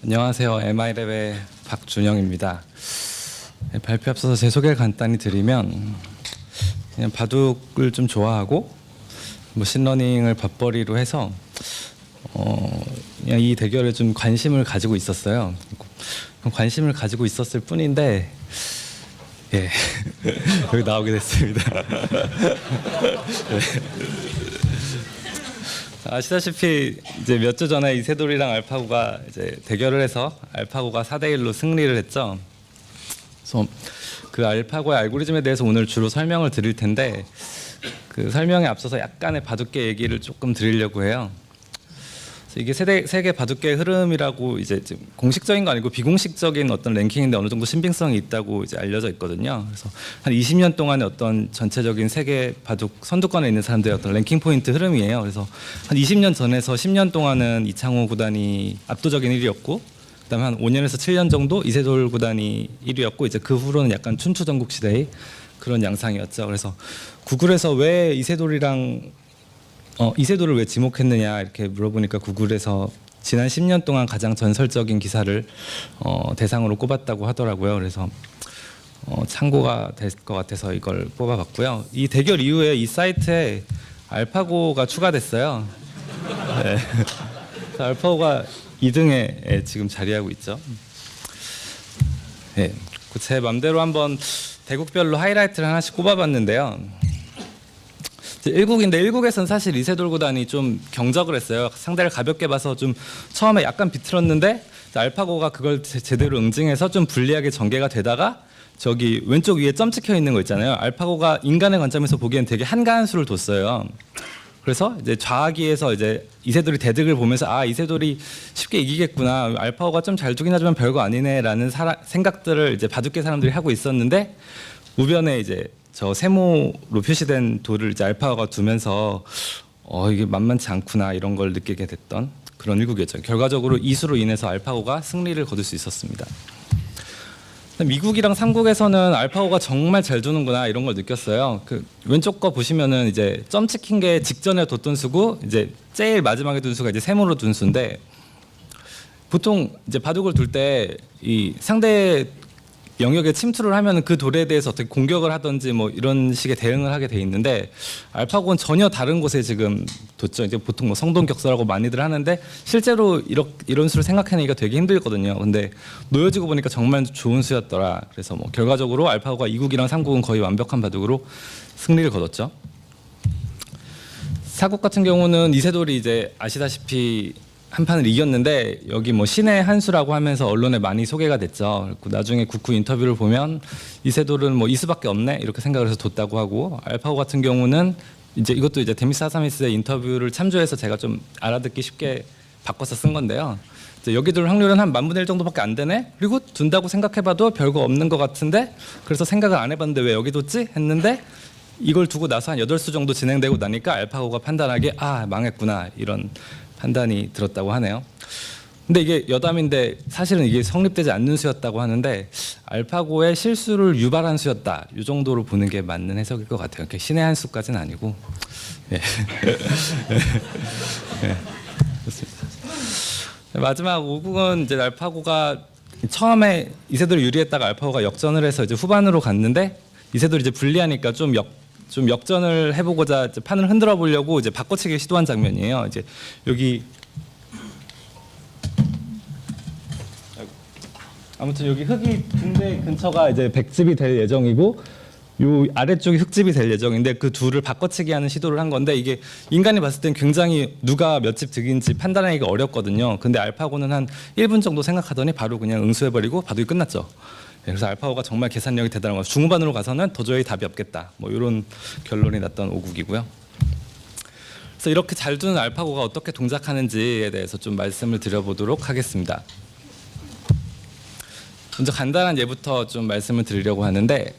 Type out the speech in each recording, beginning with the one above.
안녕하세요. MI랩의 박준영입니다. 발표 앞서서 제 소개를 간단히 드리면 그냥 바둑을 좀 좋아하고 머신러닝을 밥벌이로 해서 그냥 이 대결에 좀 관심을 가지고 있었어요. 관심을 가지고 있었을 뿐인데 예 여기 나오게 됐습니다. 네. 아시다시피 이제 몇 주 전에 이세돌이랑 알파고가 이제 대결을 해서 알파고가 4대1로 승리를 했죠. 그래서 그 알파고의 알고리즘에 대해서 오늘 주로 설명을 드릴 텐데 그 설명에 앞서서 약간의 바둑계 얘기를 조금 드리려고 해요. 이게 세계 바둑계의 흐름이라고 이제 공식적인 거 아니고 비공식적인 어떤 랭킹인데 어느 정도 신빙성이 있다고 이제 알려져 있거든요. 그래서 한 20년 동안의 어떤 전체적인 세계 바둑 선두권에 있는 사람들의 어떤 랭킹 포인트 흐름이에요. 그래서 한 20년 전에서 10년 동안은 이창호 구단이 압도적인 1위였고, 그다음에 한 5년에서 7년 정도 이세돌 구단이 1위였고, 이제 그 후로는 약간 춘추전국 시대의 그런 양상이었죠. 그래서 구글에서 왜 이세돌을 왜 지목했느냐 이렇게 물어보니까 구글에서 지난 10년 동안 가장 전설적인 기사를 대상으로 꼽았다고 하더라고요. 그래서 참고가 될 것 같아서 이걸 뽑아봤고요. 이 대결 이후에 이 사이트에 알파고가 추가됐어요. 네. 알파고가 2등에 지금 자리하고 있죠. 네. 제 맘대로 한번 대국별로 하이라이트를 하나씩 꼽아봤는데요. 1국인데 1국에서는 사실 이세돌 구단이 좀 경적을 했어요. 상대를 가볍게 봐서 좀 처음에 약간 비틀었는데 알파고가 그걸 제대로 응징해서 좀 불리하게 전개가 되다가 저기 왼쪽 위에 점 찍혀 있는 거 있잖아요. 알파고가 인간의 관점에서 보기엔 되게 한가한 수를 뒀어요. 그래서 이제 좌기에서 이제 이세돌이 대득을 보면서 아 이세돌이 쉽게 이기겠구나, 알파고가 좀 잘 두긴 하지만 별거 아니네라는 생각들을 이제 바둑계 사람들이 하고 있었는데 우변에 이제 저 세모로 표시된 돌을 이제 알파고가 두면서 이게 만만치 않구나 이런 걸 느끼게 됐던 그런 1국이었죠. 결과적으로 이 수로 인해서 알파고가 승리를 거둘 수 있었습니다. 미국이랑 3국에서는 알파고가 정말 잘 두는구나 이런 걸 느꼈어요. 그 왼쪽 거 보시면은 이제 점 찍힌 게 직전에 뒀던 수고 이제 제일 마지막에 둔 수가 이제 세모로 둔 수인데, 보통 이제 바둑을 둘 때 이 상대 영역에 침투를 하면 그 돌에 대해서 어떻게 공격을 하든지 뭐 이런 식의 대응을 하게 돼 있는데 알파고는 전혀 다른 곳에 지금 뒀죠. 이제 보통 뭐 성동격서라고 많이들 하는데 실제로 이런 수를 생각해내기가 되게 힘들거든요. 근데 놓여지고 보니까 정말 좋은 수였더라. 그래서 뭐 결과적으로 알파고가 2국이랑 3국은 거의 완벽한 바둑으로 승리를 거뒀죠. 4국 같은 경우는 이세돌이 이제 아시다시피 한 판을 이겼는데 여기 뭐 신의 한 수라고 하면서 언론에 많이 소개가 됐죠. 나중에 국후 인터뷰를 보면 이세돌은 뭐 이 수밖에 없네 이렇게 생각을 해서 뒀다고 하고, 알파고 같은 경우는 이제 이것도 이제 데미스 하사미스의 인터뷰를 참조해서 제가 좀 알아듣기 쉽게 바꿔서 쓴 건데요. 이제 여기 둘 확률은 한 10,000분의 1 정도밖에 안 되네. 그리고 둔다고 생각해봐도 별거 없는 것 같은데 그래서 생각을 안 해봤는데 왜 여기 뒀지 했는데 이걸 두고 나서 한 8수 정도 진행되고 나니까 알파고가 판단하기에 아 망했구나 이런 판단이 들었다고 하네요. 근데 이게 여담인데 사실은 이게 성립되지 않는 수였다고 하는데 알파고의 실수를 유발한 수였다 이 정도로 보는 게 맞는 해석일 것 같아요. 이렇게 신의 한 수까지는 아니고. 네. 네. 좋습니다. 마지막 5국은 이제 알파고가 처음에 이세돌이 유리했다가 알파고가 역전을 해서 이제 후반으로 갔는데 이세돌이 이제 불리하니까 좀 역전을 해보고자 이제 판을 흔들어 보려고 이제 바꿔치기 시도한 장면이에요. 이제 여기 아무튼 여기 흙이 군대 근처가 이제 백집이 될 예정이고 요 아래쪽이 흙집이 될 예정인데 그 둘을 바꿔치기 하는 시도를 한 건데 이게 인간이 봤을 땐 굉장히 누가 몇 집 득인지 판단하기가 어렵거든요. 근데 알파고는 한 1분 정도 생각하더니 바로 그냥 응수해버리고 바둑이 끝났죠. 그래서 알파고가 정말 계산력이 대단한 거죠. 중후반으로 가서는 도저히 답이 없겠다. 뭐 이런 결론이 났던 5국이고요. 그래서 이렇게 잘 두는 알파고가 어떻게 동작하는지에 대해서 좀 말씀을 드려보도록 하겠습니다. 먼저 간단한 예부터 좀 말씀을 드리려고 하는데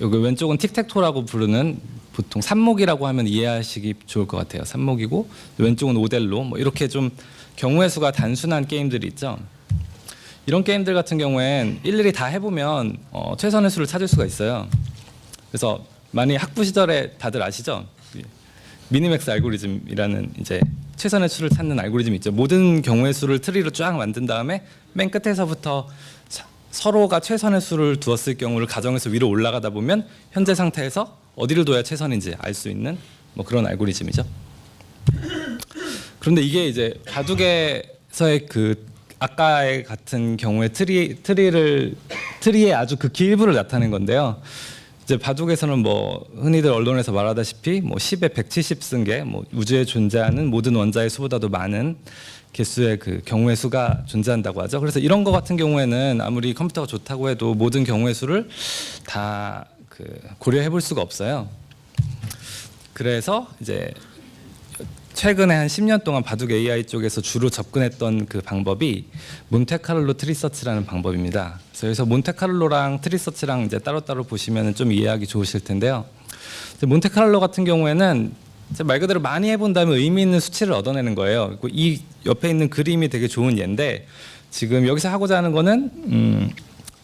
여기 왼쪽은 틱택토라고 부르는 보통 삼목이라고 하면 이해하시기 좋을 것 같아요. 삼목이고 왼쪽은 오델로 뭐 이렇게 좀 경우의 수가 단순한 게임들이 있죠. 이런 게임들 같은 경우엔 일일이 다 해보면 최선의 수를 찾을 수가 있어요. 그래서 많이 학부 시절에 다들 아시죠? 미니맥스 알고리즘이라는 이제 최선의 수를 찾는 알고리즘이 있죠. 모든 경우의 수를 트리로 쫙 만든 다음에 맨 끝에서부터 서로가 최선의 수를 두었을 경우를 가정해서 위로 올라가다 보면 현재 상태에서 어디를 둬야 최선인지 알 수 있는 뭐 그런 알고리즘이죠. 그런데 이게 이제 바둑에서의 그 아까의 같은 경우에 트리의 아주 극히 일부를 나타낸 건데요. 이제 바둑에서는 뭐 흔히들 언론에서 말하다시피 뭐 10에 170승계, 뭐 우주에 존재하는 모든 원자의 수보다도 많은 개수의 그 경우의 수가 존재한다고 하죠. 그래서 이런 거 같은 경우에는 아무리 컴퓨터가 좋다고 해도 모든 경우의 수를 다 그 고려해 볼 수가 없어요. 그래서 이제 최근에 한 10년 동안 바둑 AI 쪽에서 주로 접근했던 그 방법이 몬테카를로 트리서치라는 방법입니다. 그래서 여기서 몬테카를로랑 트리서치랑 이제 따로따로 보시면 좀 이해하기 좋으실 텐데요. 몬테카를로 같은 경우에는 말 그대로 많이 해본 다음에 의미 있는 수치를 얻어내는 거예요. 이 옆에 있는 그림이 되게 좋은 예인데 지금 여기서 하고자 하는 거는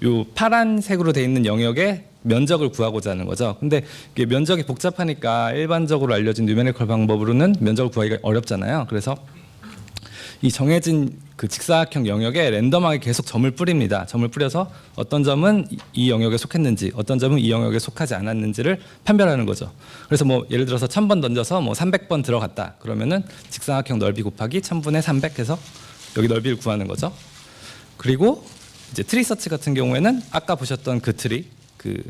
요 파란색으로 돼 있는 영역의 면적을 구하고자 하는 거죠. 근데 이게 면적이 복잡하니까 일반적으로 알려진 뉴메리컬 방법으로는 면적을 구하기가 어렵잖아요. 그래서 이 정해진 그 직사각형 영역에 랜덤하게 계속 점을 뿌립니다. 점을 뿌려서 어떤 점은 이 영역에 속했는지, 어떤 점은 이 영역에 속하지 않았는지를 판별하는 거죠. 그래서 뭐 예를 들어서 1000번 던져서 뭐 300번 들어갔다. 그러면은 직사각형 넓이 곱하기 1000분의 300 해서 여기 넓이를 구하는 거죠. 그리고 이제 트리서치 같은 경우에는 아까 보셨던 그 트리, 그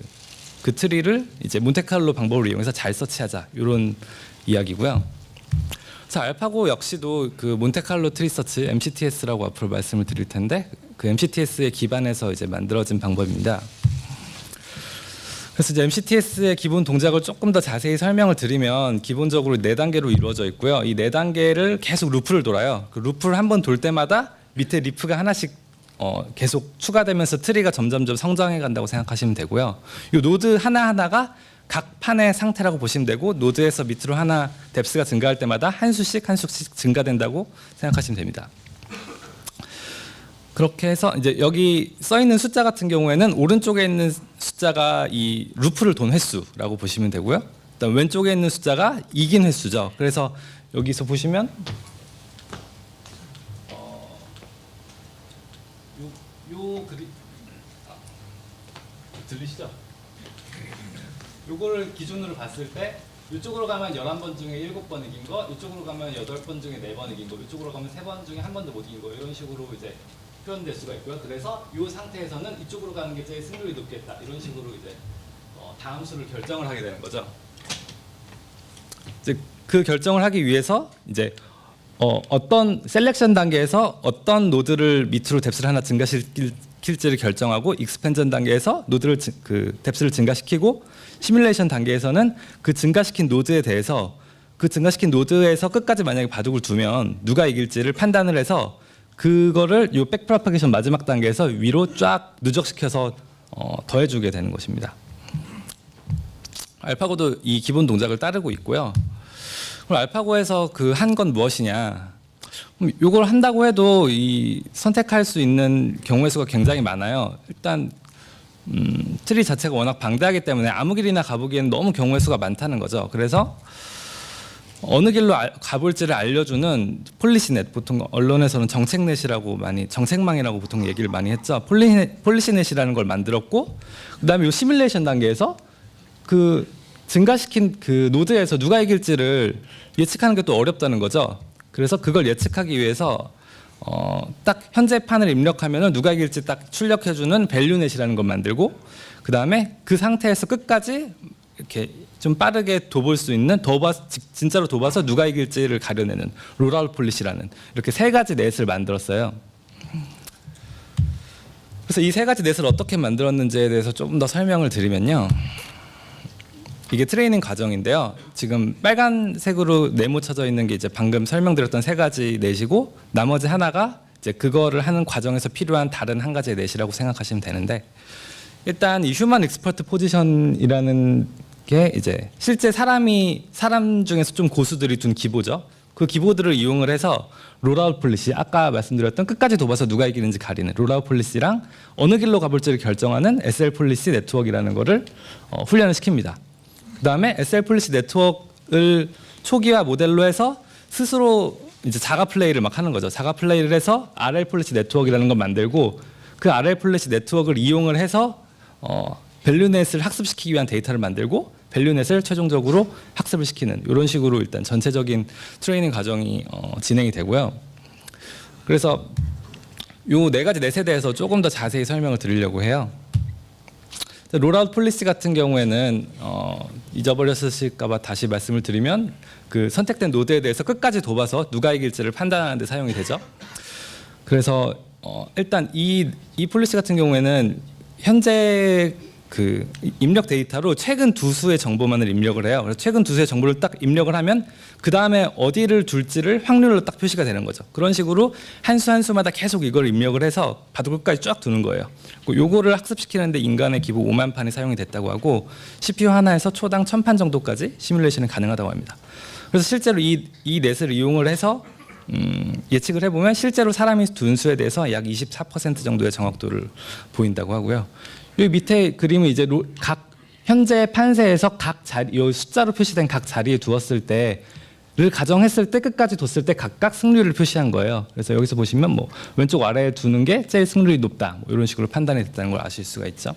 트리를 이제 몬테카를로 방법을 이용해서 잘 서치하자 이런 이야기고요. 그래서 알파고 역시도 그 몬테카를로 트리서치 MCTS라고 앞으로 말씀을 드릴 텐데 그 MCTS에 기반해서 이제 만들어진 방법입니다. 그래서 이제 MCTS의 기본 동작을 조금 더 자세히 설명을 드리면 기본적으로 4단계로 이루어져 있고요. 이 4단계를 계속 루프를 돌아요. 그 루프를 한 번 돌 때마다 밑에 리프가 하나씩 계속 추가되면서 트리가 점점점 성장해 간다고 생각하시면 되고요. 이 노드 하나하나가 각 판의 상태라고 보시면 되고 노드에서 밑으로 하나 뎁스가 증가할 때마다 한 수씩 증가된다고 생각하시면 됩니다. 그렇게 해서 이제 여기 써 있는 숫자 같은 경우에는 오른쪽에 있는 숫자가 이 루프를 돈 횟수라고 보시면 되고요. 그다음 왼쪽에 있는 숫자가 이긴 횟수죠. 그래서 여기서 보시면 요 그림 들리시죠? 요거를 기준으로 봤을 때 이쪽으로 가면 11번 중에 7번 이긴 거, 이쪽으로 가면 8번 중에 4번 이긴 거, 이쪽으로 가면 3번 중에 한 번도 못 이긴 거 이런 식으로 이제 표현될 수가 있고요. 그래서 이 상태에서는 이쪽으로 가는 게 제일 승률이 높겠다 이런 식으로 이제 다음 수를 결정을 하게 되는 거죠. 이제 그 결정을 하기 위해서 이제 어떤 셀렉션 단계에서 어떤 노드를 밑으로 뎁스를 하나 증가시킬지를 결정하고 익스펜전 단계에서 노드를 그 뎁스를 증가시키고 시뮬레이션 단계에서는 그 증가시킨 노드에 대해서 그 증가시킨 노드에서 끝까지 만약에 바둑을 두면 누가 이길지를 판단을 해서 그거를 요 백프로파게이션 마지막 단계에서 위로 쫙 누적시켜서 더해주게 되는 것입니다. 알파고도 이 기본 동작을 따르고 있고요. 그럼 알파고에서 그 한 건 무엇이냐? 이걸 한다고 해도 이 선택할 수 있는 경우의 수가 굉장히 많아요. 일단 트리 자체가 워낙 방대하기 때문에 아무 길이나 가보기에는 너무 경우의 수가 많다는 거죠. 그래서 어느 길로 가볼지를 알려주는 폴리시넷, 보통 언론에서는 정책넷이라고 정책망이라고 보통 얘기를 많이 했죠. 폴리시넷이라는 걸 만들었고, 그다음에 이 시뮬레이션 단계에서 그 증가시킨 그 노드에서 누가 이길지를 예측하는 게 또 어렵다는 거죠. 그래서 그걸 예측하기 위해서 딱 현재 판을 입력하면 누가 이길지 딱 출력해주는 밸류넷이라는 걸 만들고, 그 다음에 그 상태에서 끝까지 이렇게 좀 빠르게 둬볼 수 있는 진짜로 둬봐서 누가 이길지를 가려내는 롤아웃 폴리시라는 이렇게 3가지 넷을 만들었어요. 그래서 이 3가지 넷을 어떻게 만들었는지에 대해서 조금 더 설명을 드리면요. 이게 트레이닝 과정인데요. 지금 빨간색으로 네모쳐져 있는 게 이제 방금 설명드렸던 3가지 넷이고 나머지 하나가 이제 그거를 하는 과정에서 필요한 다른 한 가지의 넷이라고 생각하시면 되는데, 일단 이 휴먼 익스퍼트 포지션이라는 게 이제 실제 사람 중에서 좀 고수들이 둔 기보죠. 그 기보들을 이용을 해서 롤아웃 폴리시, 아까 말씀드렸던 끝까지 둬봐서 누가 이기는지 가리는 롤아웃 폴리시랑 어느 길로 가볼지를 결정하는 SL 폴리시 네트워크라는 거를 훈련을 시킵니다. 그 다음에 SL 폴리시 네트워크를 초기화 모델로 해서 스스로 이제 자가 플레이를 막 하는 거죠. 자가 플레이를 해서 RL 폴리시 네트워크라는 걸 만들고 그 RL 폴리시 네트워크를 이용을 해서 밸류넷을 학습시키기 위한 데이터를 만들고 밸류넷을 최종적으로 학습을 시키는 이런 식으로 일단 전체적인 트레이닝 과정이 진행이 되고요. 그래서 요 네 가지 넷에 대해서 조금 더 자세히 설명을 드리려고 해요. 롤아웃 폴리시 같은 경우에는 잊어버렸을까봐 다시 말씀을 드리면 그 선택된 노드에 대해서 끝까지 돕아서 누가 이길지를 판단하는 데 사용이 되죠. 그래서 일단 이 폴리시 같은 경우에는 현재 그 입력 데이터로 최근 두 수의 정보만을 입력을 해요. 그래서 최근 두 수의 정보를 딱 입력을 하면 그 다음에 어디를 둘지를 확률로 딱 표시가 되는 거죠. 그런 식으로 한 수 한 수마다 계속 이걸 입력을 해서 바둑 끝까지 쫙 두는 거예요. 요거를 학습시키는데 인간의 기본 5만 판이 사용이 됐다고 하고 CPU 하나에서 초당 1000판 정도까지 시뮬레이션이 가능하다고 합니다. 그래서 실제로 이 넷을 이용을 해서 예측을 해보면 실제로 사람이 둔 수에 대해서 약 24% 정도의 정확도를 보인다고 하고요. 이 밑에 그림은 이제 각 현재 판세에서 각 자리, 이 숫자로 표시된 각 자리에 두었을 때를 가정했을 때 끝까지 뒀을 때 각각 승률을 표시한 거예요. 그래서 여기서 보시면 뭐 왼쪽 아래에 두는 게 제일 승률이 높다, 뭐 이런 식으로 판단이 됐다는 걸 아실 수가 있죠.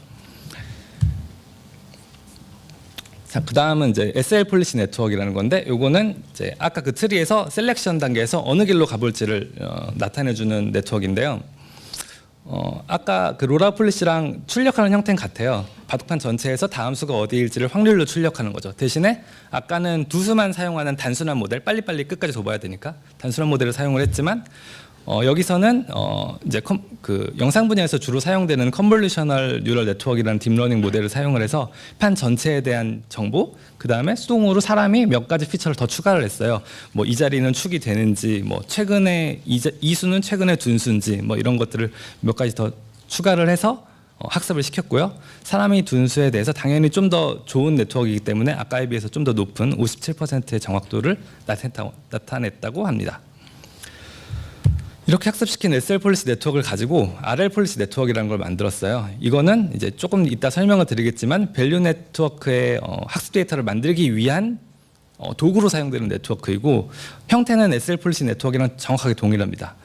자, 그 다음은 이제 SL 폴리시 네트워크라는 건데, 요거는 이제 아까 그 트리에서 셀렉션 단계에서 어느 길로 가볼지를 나타내주는 네트워크인데요. 아까 그 롤아웃 폴리시랑 출력하는 형태는 같아요. 바둑판 전체에서 다음 수가 어디일지를 확률로 출력하는 거죠. 대신에 아까는 두 수만 사용하는 단순한 모델, 빨리빨리 끝까지 둬봐야 되니까 단순한 모델을 사용을 했지만 여기서는 이제 그 영상 분야에서 주로 사용되는 컨볼루셔널 뉴럴 네트워크라는 딥러닝 모델을 사용을 해서 판 전체에 대한 정보, 그 다음에 수동으로 사람이 몇 가지 피처를 더 추가를 했어요. 뭐 이 자리는 축이 되는지, 뭐 최근에 이 수는 최근에 둔 수인지, 뭐 이런 것들을 몇 가지 더 추가를 해서 학습을 시켰고요. 사람이 둔 수에 대해서 당연히 좀 더 좋은 네트워크이기 때문에 아까에 비해서 좀 더 높은 57%의 정확도를 나타냈다고 합니다. 이렇게 학습시킨 SL 폴리시 네트워크를 가지고 RL 폴리시 네트워크라는 걸 만들었어요. 이거는 이제 조금 이따 설명을 드리겠지만 밸류 네트워크의 학습 데이터를 만들기 위한 도구로 사용되는 네트워크이고, 형태는 SL 폴리시 네트워크랑 정확하게 동일합니다.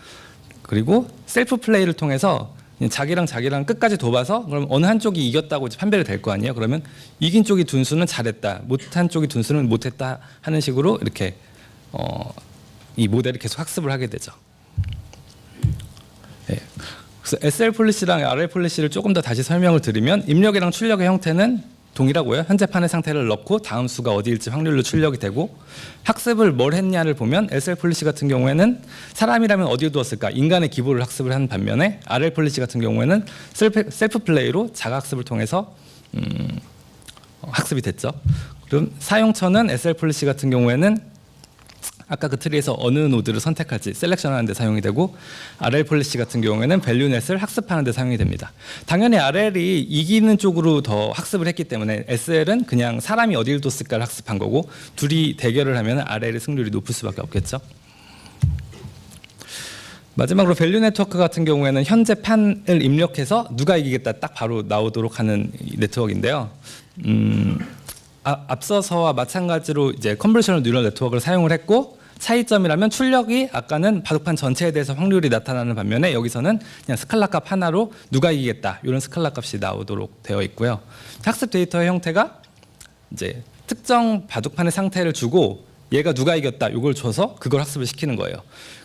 그리고 셀프 플레이를 통해서 자기랑 끝까지 둬봐서 그럼 어느 한쪽이 이겼다고 이제 판별이 될 거 아니에요. 그러면 이긴 쪽이 둔 수는 잘했다, 못한 쪽이 둔 수는 못했다 하는 식으로 이렇게 이 모델을 계속 학습을 하게 되죠. 네. 그래서 SL 폴리시랑 RL 폴리시를 조금 더 다시 설명을 드리면 입력이랑 출력의 형태는 동일하고요. 현재 판의 상태를 넣고 다음 수가 어디일지 확률로 출력이 되고, 학습을 뭘 했냐를 보면 SL 폴리시 같은 경우에는 사람이라면 어디에 두었을까, 인간의 기보를 학습을 한 반면에 RL 폴리시 같은 경우에는 셀프 플레이로 자가 학습을 통해서 학습이 됐죠. 그럼 사용처는 SL 폴리시 같은 경우에는 아까 그 트리에서 어느 노드를 선택할지 셀렉션하는 데 사용이 되고, RL 폴리시 같은 경우에는 밸류넷을 학습하는 데 사용이 됩니다. 당연히 RL이 이기는 쪽으로 더 학습을 했기 때문에 SL은 그냥 사람이 어디를 뒀을까를 학습한 거고, 둘이 대결을 하면 RL의 승률이 높을 수밖에 없겠죠. 마지막으로 밸류 네트워크 같은 경우에는 현재 판을 입력해서 누가 이기겠다 딱 바로 나오도록 하는 네트워크인데요. 앞서서와 마찬가지로 이제 컨볼루셔널 뉴럴 네트워크를 사용을 했고, 차이점이라면 출력이 아까는 바둑판 전체에 대해서 확률이 나타나는 반면에 여기서는 그냥 스칼라 값 하나로 누가 이기겠다 이런 스칼라 값이 나오도록 되어 있고요. 학습 데이터의 형태가 이제 특정 바둑판의 상태를 주고 얘가 누가 이겼다 이걸 줘서 그걸 학습을 시키는 거예요.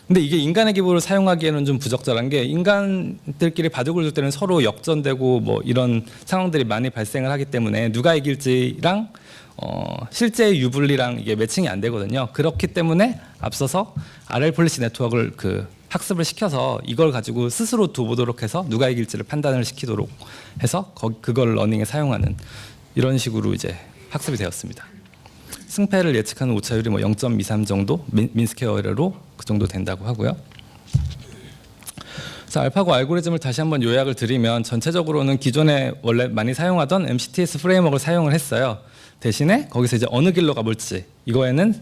근데 이게 인간의 기보를 사용하기에는 좀 부적절한 게, 인간들끼리 바둑을 둘 때는 서로 역전되고 뭐 이런 상황들이 많이 발생을 하기 때문에 누가 이길지랑 실제 유불리랑 이게 매칭이 안 되거든요. 그렇기 때문에 앞서서 RL 폴리시 네트워크를 그 학습을 시켜서 이걸 가지고 스스로 두보도록 해서 누가 이길지를 판단을 시키도록 해서 그걸 러닝에 사용하는 이런 식으로 이제 학습이 되었습니다. 승패를 예측하는 오차율이 뭐 0.23 정도, 민스퀘어 에러로 그 정도 된다고 하고요. 자, 알파고 알고리즘을 다시 한번 요약을 드리면 전체적으로는 기존에 원래 많이 사용하던 MCTS 프레임워크를 사용을 했어요. 대신에 거기서 이제 어느 길로 가볼지, 이거에는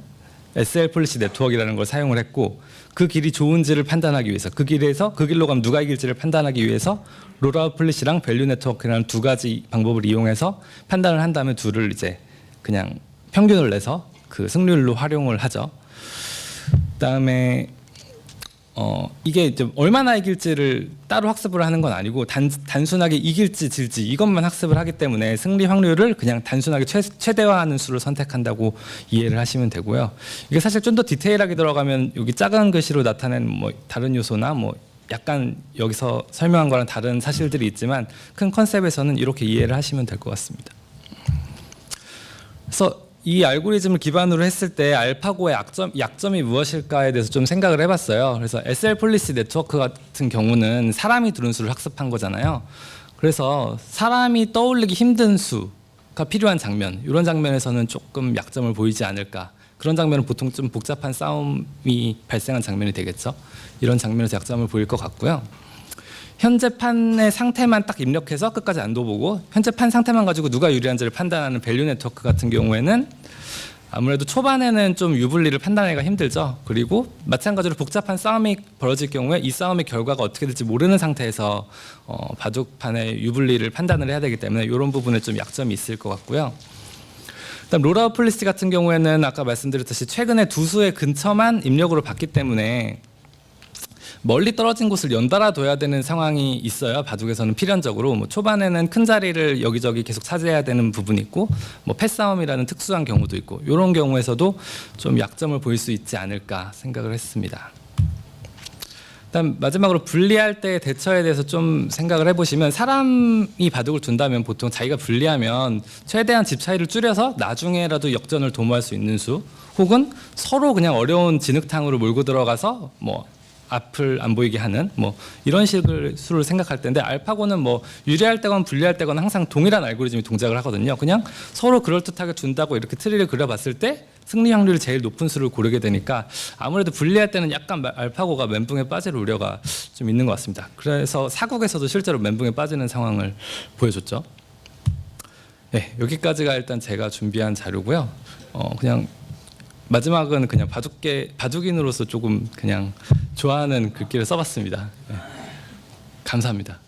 SL 폴리시 네트워크라는 걸 사용을 했고, 그 길이 좋은지를 판단하기 위해서, 그 길에서 그 길로 가면 누가 이길지를 판단하기 위해서 롤아웃 폴리시랑 밸류 네트워크라는 두 가지 방법을 이용해서 판단을 한 다음에 둘을 이제 그냥 평균을 내서 그 승률로 활용을 하죠. 그다음에 이게 이제 얼마나 이길지를 따로 학습을 하는 건 아니고 단순하게 이길지 질지 이것만 학습을 하기 때문에 승리 확률을 그냥 단순하게 최대화하는 수를 선택한다고 이해를 하시면 되고요. 이게 사실 좀 더 디테일하게 들어가면 여기 작은 글씨로 나타낸 뭐 다른 요소나 뭐 약간 여기서 설명한 거랑 다른 사실들이 있지만 큰 컨셉에서는 이렇게 이해를 하시면 될 것 같습니다. 그래서 이 알고리즘을 기반으로 했을 때 알파고의 약점이 무엇일까에 대해서 좀 생각을 해봤어요. 그래서 SL 폴리시 네트워크 같은 경우는 사람이 들은 수를 학습한 거잖아요. 그래서 사람이 떠올리기 힘든 수가 필요한 장면, 이런 장면에서는 조금 약점을 보이지 않을까. 그런 장면은 보통 좀 복잡한 싸움이 발생한 장면이 되겠죠. 이런 장면에서 약점을 보일 것 같고요. 현재 판의 상태만 딱 입력해서 끝까지 안 둬보고 현재 판 상태만 가지고 누가 유리한지를 판단하는 밸류 네트워크 같은 경우에는 아무래도 초반에는 좀 유불리를 판단하기가 힘들죠. 그리고 마찬가지로 복잡한 싸움이 벌어질 경우에 이 싸움의 결과가 어떻게 될지 모르는 상태에서 바둑판의 유불리를 판단을 해야 되기 때문에 이런 부분에 좀 약점이 있을 것 같고요. 그다음 롤아웃 폴리시 같은 경우에는 아까 말씀드렸듯이 최근에 두 수의 근처만 입력으로 봤기 때문에 멀리 떨어진 곳을 연달아 둬야 되는 상황이 있어요. 바둑에서는 필연적으로 뭐 초반에는 큰 자리를 여기저기 계속 차지해야 되는 부분이 있고 뭐 패싸움이라는 특수한 경우도 있고 이런 경우에서도 좀 약점을 보일 수 있지 않을까 생각을 했습니다. 일단 마지막으로 분리할 때 대처에 대해서 좀 생각을 해보시면 사람이 바둑을 둔다면 보통 자기가 분리하면 최대한 집 차이를 줄여서 나중에라도 역전을 도모할 수 있는 수 혹은 서로 그냥 어려운 진흙탕으로 몰고 들어가서 뭐 앞을 안 보이게 하는 뭐 이런 식의 수를 생각할 텐데 알파고는 뭐 유리할 때건 불리할 때건 항상 동일한 알고리즘이 동작을 하거든요. 그냥 서로 그럴듯하게 둔다고 이렇게 트리를 그려봤을 때 승리 확률이 제일 높은 수를 고르게 되니까 아무래도 불리할 때는 약간 알파고가 멘붕에 빠질 우려가 좀 있는 것 같습니다. 그래서 사국에서도 실제로 멘붕에 빠지는 상황을 보여줬죠. 네, 여기까지가 일단 제가 준비한 자료고요. 그냥 마지막은 그냥 바둑인으로서 조금 그냥 좋아하는 글귀를 써봤습니다. 네. 감사합니다.